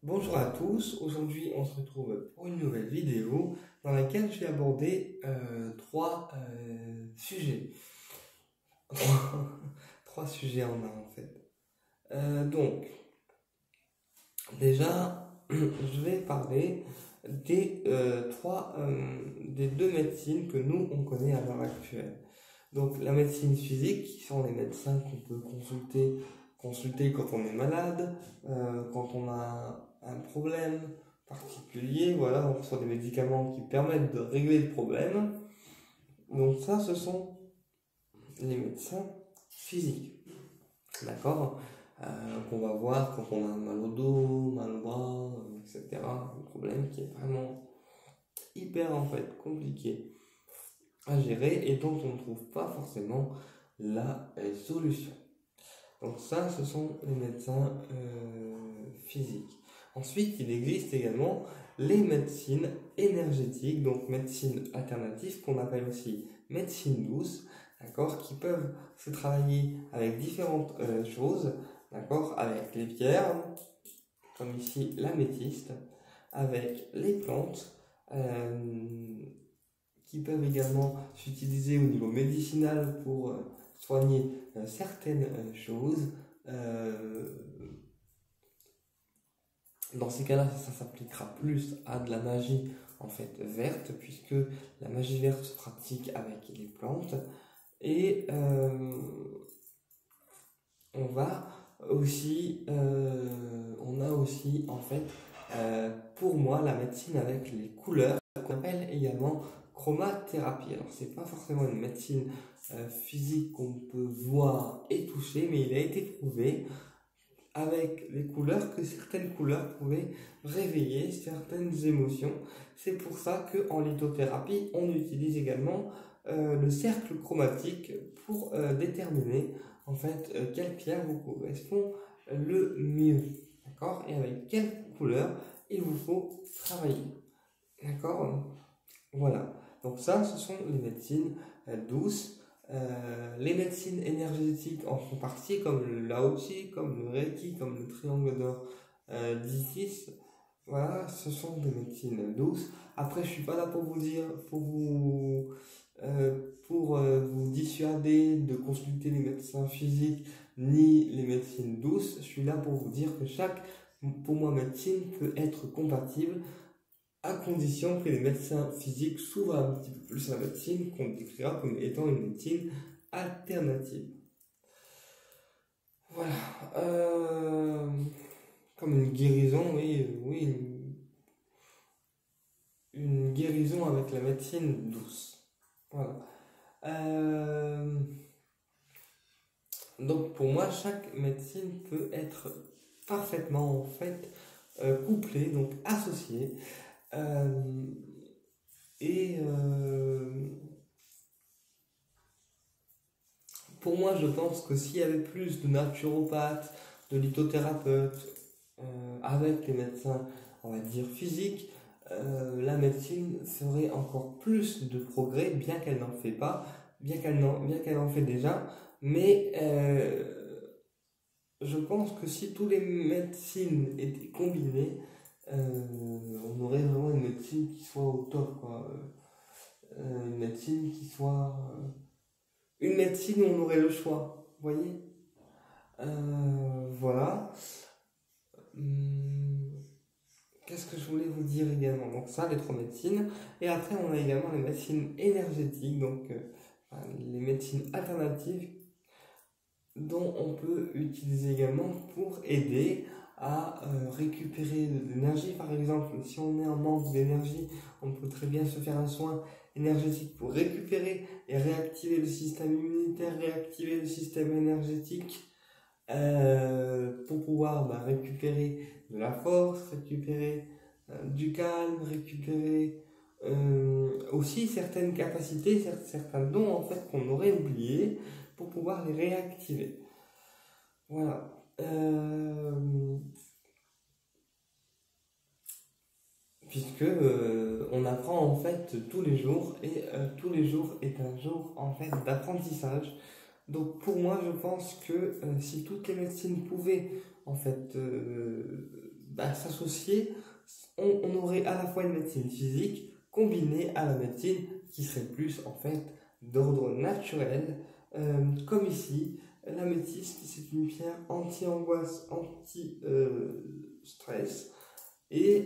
Bonjour à tous, aujourd'hui on se retrouve pour une nouvelle vidéo dans laquelle je vais aborder trois sujets. Trois sujets en un en fait. Donc, déjà, je vais parler des deux médecines que nous on connaît à l'heure actuelle. Donc, la médecine physique, qui sont les médecins qu'on peut consulter quand on est malade, quand on a un problème particulier, voilà, on reçoit des médicaments qui permettent de régler le problème. Donc ça, ce sont les médecins physiques, d'accord. Qu'on va voir quand on a mal au dos, mal au bras, etc. Un problème qui est vraiment hyper en fait compliqué à gérer et dont on ne trouve pas forcément la solution. Donc ça, ce sont les médecins physiques. Ensuite, il existe également les médecines énergétiques, donc médecine alternative, qu'on appelle aussi médecine douce, d'accord, qui peuvent se travailler avec différentes choses, d'accord, avec les pierres, comme ici l'améthyste, avec les plantes, qui peuvent également s'utiliser au niveau médicinal pour soigner certaines choses. Dans ces cas-là, ça s'appliquera plus à de la magie en fait verte, puisque la magie verte se pratique avec les plantes. Et on a aussi en fait, pour moi, la médecine avec les couleurs, qu'on appelle également chromathérapie. Alors, c'est pas forcément une médecine physique qu'on peut voir et toucher, mais il a été prouvé avec les couleurs que certaines couleurs pouvaient réveiller certaines émotions. C'est pour ça qu'en lithothérapie, on utilise également le cercle chromatique pour déterminer en fait quelle pierre vous correspond le mieux. D'accord? Et avec quelle couleur il vous faut travailler. D'accord? Voilà. Donc ça, ce sont les médecines douces. Les médecines énergétiques en font partie, comme le Lao Tzu, comme le Reiki, comme le triangle d'or d'Isis. Voilà, ce sont des médecines douces. Après, je suis pas là pour vous dire, pour vous dissuader de consulter les médecins physiques ni les médecines douces. Je suis là pour vous dire que pour moi, médecine peut être compatible à condition que les médecins physiques s'ouvrent un petit peu plus à la médecine qu'on décrira comme étant une médecine alternative. Voilà. Comme une guérison, oui, une guérison avec la médecine douce. Voilà. Donc pour moi, chaque médecine peut être parfaitement en fait couplée, donc associée. Et pour moi, je pense que s'il y avait plus de naturopathes, de lithothérapeutes, avec les médecins, on va dire physiques, la médecine ferait encore plus de progrès, bien qu'elle n'en fait pas, bien qu'elle en fait déjà. Mais je pense que si toutes les médecines étaient combinées, on aurait vraiment une médecine qui soit au top, quoi. Une médecine qui soit une médecine où on aurait le choix, vous voyez. Voilà. Qu'est-ce que je voulais vous dire également? Donc ça, les trois médecines. Et après, on a également les médecines énergétiques, donc les médecines alternatives dont on peut utiliser également pour aider à récupérer de l'énergie. Par exemple, si on est en manque d'énergie, on peut très bien se faire un soin énergétique pour récupérer et réactiver le système immunitaire, réactiver le système énergétique, pour pouvoir récupérer de la force, récupérer du calme, récupérer aussi certaines capacités, certains dons en fait qu'on aurait oubliés pour pouvoir les réactiver. Voilà. Puisque on apprend en fait tous les jours et tous les jours est un jour en fait d'apprentissage. Donc pour moi, je pense que si toutes les médecines pouvaient en fait s'associer, on aurait à la fois une médecine physique combinée à la médecine qui serait plus en fait d'ordre naturel, comme ici. L'améthyste, c'est une pierre anti-angoisse, anti-stress, et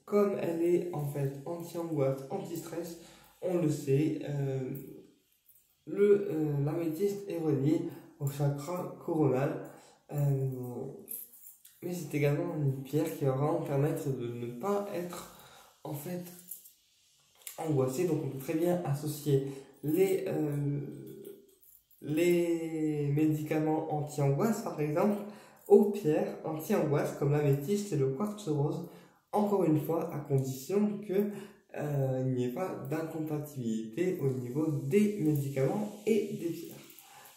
comme elle est en fait anti-angoisse, anti-stress, on le sait, l'améthyste est relié au chakra coronal, mais c'est également une pierre qui va vraiment permettre de ne pas être en fait angoissé. Donc on peut très bien associer les médicaments anti-angoisse par exemple aux pierres anti-angoisse comme l'améthyste et le quartz rose, encore une fois à condition que il n'y ait pas d'incompatibilité au niveau des médicaments et des pierres.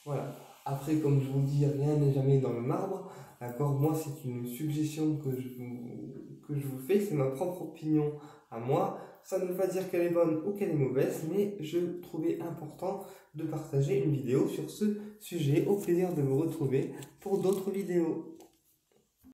Voilà. Après, comme je vous dis, rien n'est jamais dans le marbre. D'accord, moi, c'est une suggestion que je vous fais, c'est ma propre opinion à moi. Ça ne veut pas dire qu'elle est bonne ou qu'elle est mauvaise, mais je trouvais important de partager une vidéo sur ce sujet. Au plaisir de vous retrouver pour d'autres vidéos.